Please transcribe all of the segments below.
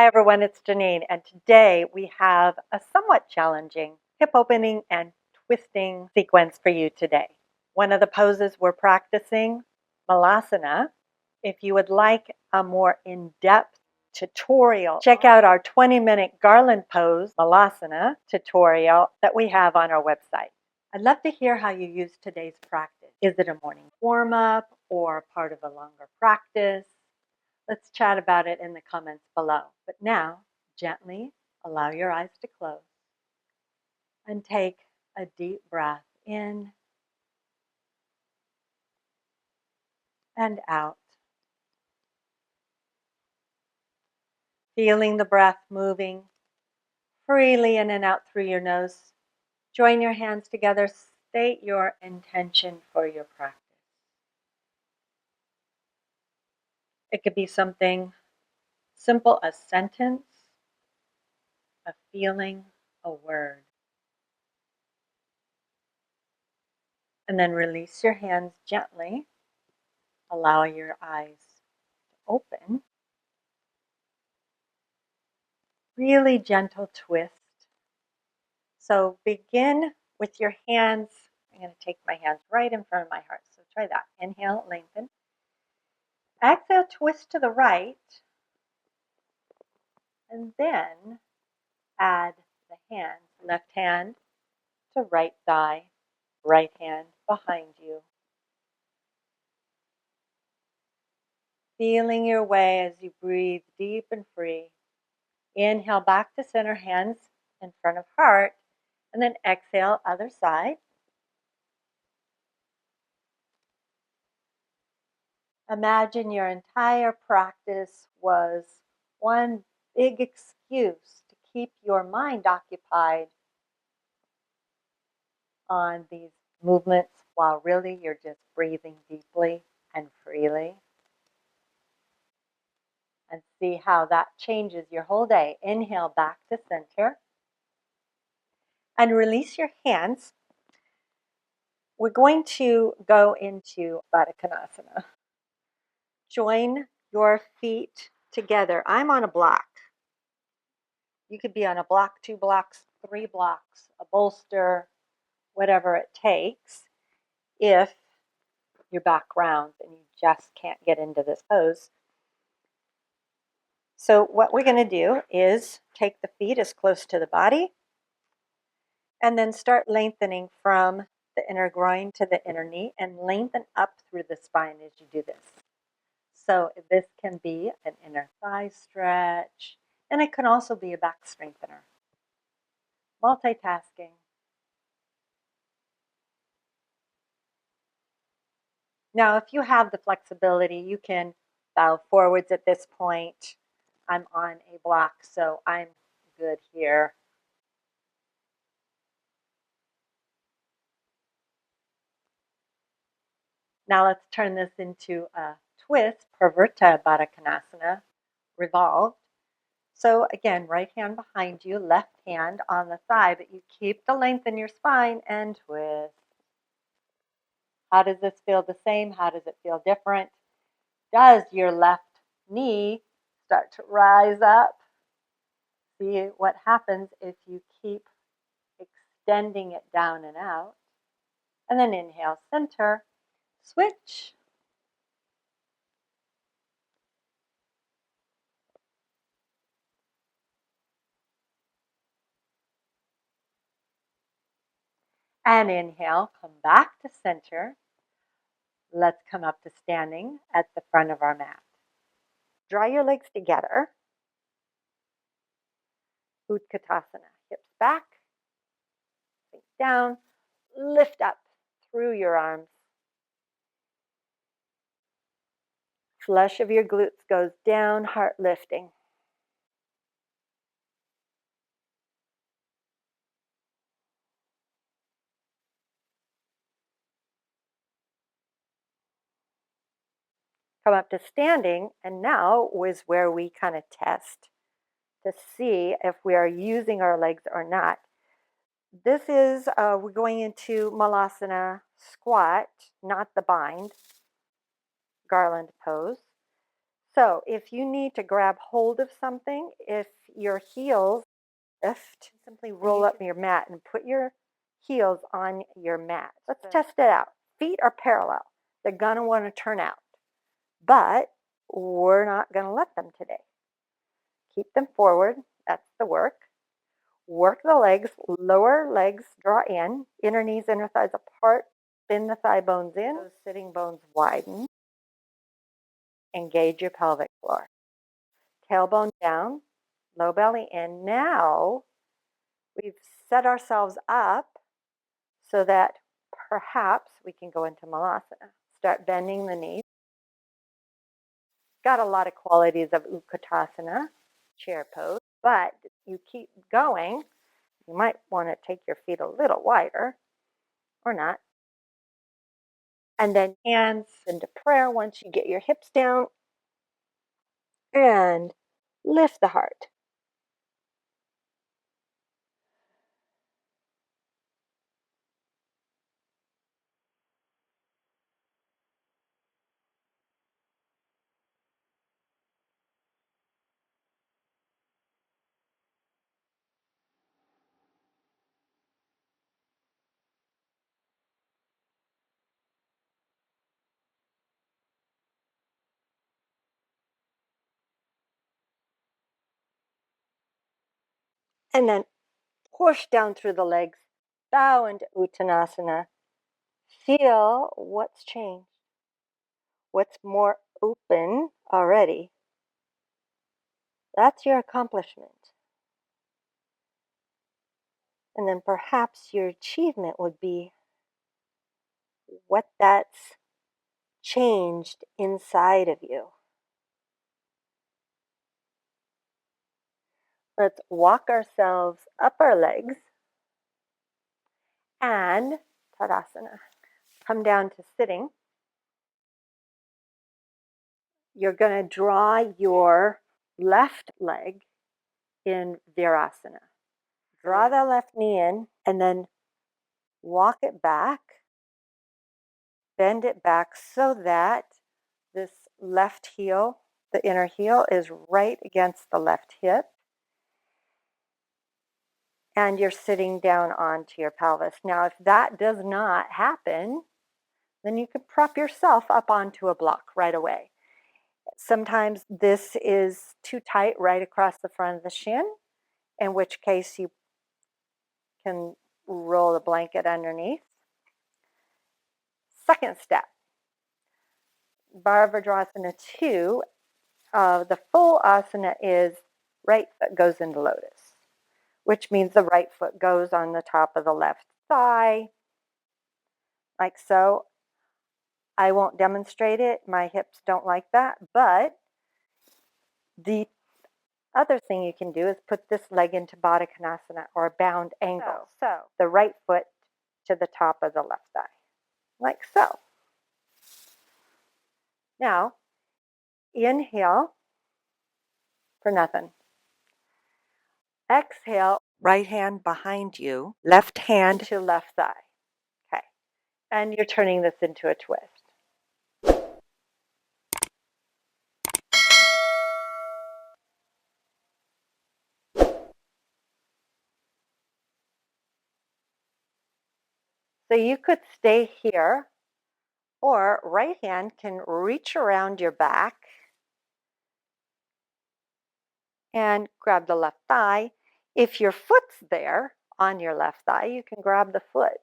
Hi everyone, it's Genene, and today we have a somewhat challenging hip opening and twisting sequence for you today. One of the poses we're practicing, malasana. If you would like a more in-depth tutorial, check out our 20-minute garland pose, malasana tutorial that we have on our website. I'd love to hear how you use today's practice. Is it a morning warm-up or part of a longer practice? Let's chat about it in the comments below. But now, gently allow your eyes to close and take a deep breath in and out. Feeling the breath moving freely in and out through your nose. Join your hands together. State your intention for your practice. It could be something simple, a sentence, a feeling, a word. And then release your hands gently. Allow your eyes to open. Really gentle twist. So begin with your hands. I'm going to take my hands right in front of my heart. So try that. Inhale, lengthen. Exhale, twist to the right. And then add the hands. Left hand to right thigh. Right hand behind you. Feeling your way as you breathe deep and free. Inhale back to center, hands in front of heart. And then exhale, other side. Imagine your entire practice was one big excuse to keep your mind occupied on these movements while really you're just breathing deeply and freely. And see how that changes your whole day. Inhale back to center. And release your hands. We're going to go into Bharadvajasana. Join your feet together. I'm on a block. You could be on a block, 2 blocks, 3 blocks, a bolster, whatever it takes if your back rounds and you just can't get into this pose. So what we're going to do is take the feet as close to the body and then start lengthening from the inner groin to the inner knee and lengthen up through the spine as you do this. So this can be an inner thigh stretch, and it can also be a back strengthener. Multitasking. Now, if you have the flexibility, you can bow forwards at this point. I'm on a block, so I'm good here. Now let's turn this into a twist, Pravrta Baddhakonasana, revolved. So again, right hand behind you, left hand on the thigh, but you keep the length in your spine and twist. How does this feel the same? How does it feel different? Does your left knee start to rise up? See what happens if you keep extending it down and out. And then inhale, center, switch. And inhale, come back to center. Let's come up to standing at the front of our mat. Draw your legs together. Utkatasana, hips back, sink down, lift up through your arms. Flush of your glutes goes down, heart lifting. Come up to standing, and now is where we kind of test to see if we are using our legs or not. This is, we're going into malasana squat, not the bind, garland pose. So if you need to grab hold of something, if your heels lift, simply roll up your mat and put your heels on your mat. Let's test it out. Feet are parallel. They're going to want to turn out, but we're not going to let them today. Keep them forward. That's the work. Work the legs, lower legs, draw in, inner knees, inner thighs apart, bend the thigh bones in, those sitting bones widen. Engage your pelvic floor. Tailbone down, low belly in. Now we've set ourselves up so that perhaps we can go into malasana. Start bending the knees. Got a lot of qualities of utkatasana, chair pose, but you keep going. You might want to take your feet a little wider or not. And then hands into prayer once you get your hips down and lift the heart. And then push down through the legs, bow into Uttanasana. Feel what's changed, what's more open already. That's your accomplishment. And then perhaps your achievement would be what that's changed inside of you. Let's walk ourselves up our legs and Tadasana. Come down to sitting. You're going to draw your left leg in Virasana. Draw the left knee in and then walk it back. Bend it back so that this left heel, the inner heel, is right against the left hip. And you're sitting down onto your pelvis. Now, if that does not happen, then you could prop yourself up onto a block right away. Sometimes this is too tight right across the front of the shin, in which case you can roll a blanket underneath. Second step, Bharadvajasana 2, the full asana is right foot goes into lotus, which means the right foot goes on the top of the left thigh, like so. I won't demonstrate it. My hips don't like that. But the other thing you can do is put this leg into Baddha Konasana or bound angle. So the right foot to the top of the left thigh, like so. Now, inhale for nothing. Exhale, right hand behind you, left hand to left thigh. Okay. And you're turning this into a twist. So you could stay here, or right hand can reach around your back and grab the left thigh. If your foot's there on your left thigh, you can grab the foot.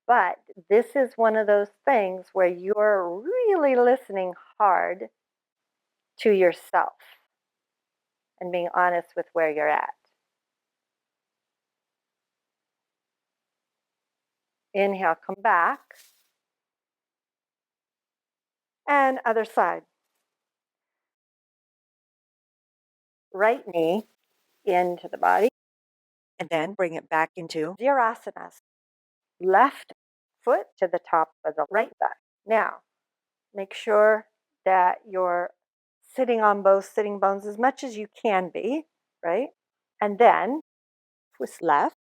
But this is one of those things where you're really listening hard to yourself and being honest with where you're at. Inhale, come back. And other side. Right knee into the body. And then bring it back into Virasana. Left foot to the top of the right thigh. Now, make sure that you're sitting on both sitting bones as much as you can be, right? And then twist left.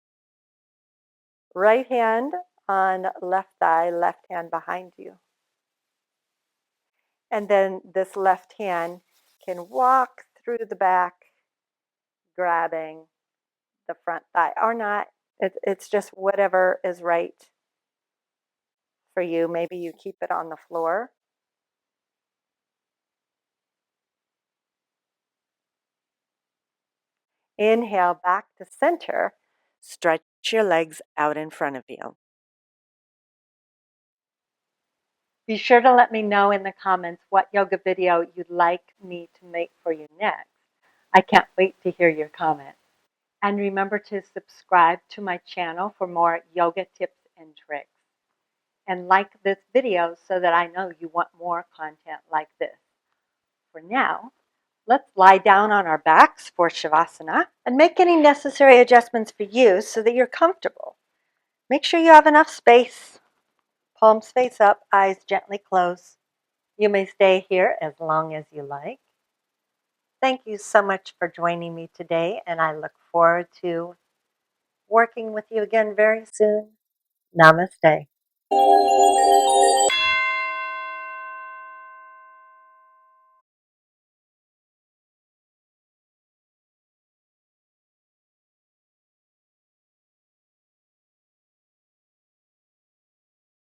Right hand on left thigh, left hand behind you. And then this left hand can walk through the back, grabbing the front thigh or not. It's just whatever is right for you. Maybe you keep it on the floor. Inhale back to center. Stretch your legs out in front of you. Be sure to let me know in the comments what yoga video you'd like me to make for you next. I can't wait to hear your comments. And remember to subscribe to my channel for more yoga tips and tricks. And like this video so that I know you want more content like this. For now, let's lie down on our backs for Shavasana and make any necessary adjustments for you so that you're comfortable. Make sure you have enough space. Palms face up, eyes gently closed. You may stay here as long as you like. Thank you so much for joining me today, and I look forward to working with you again very soon. Namaste.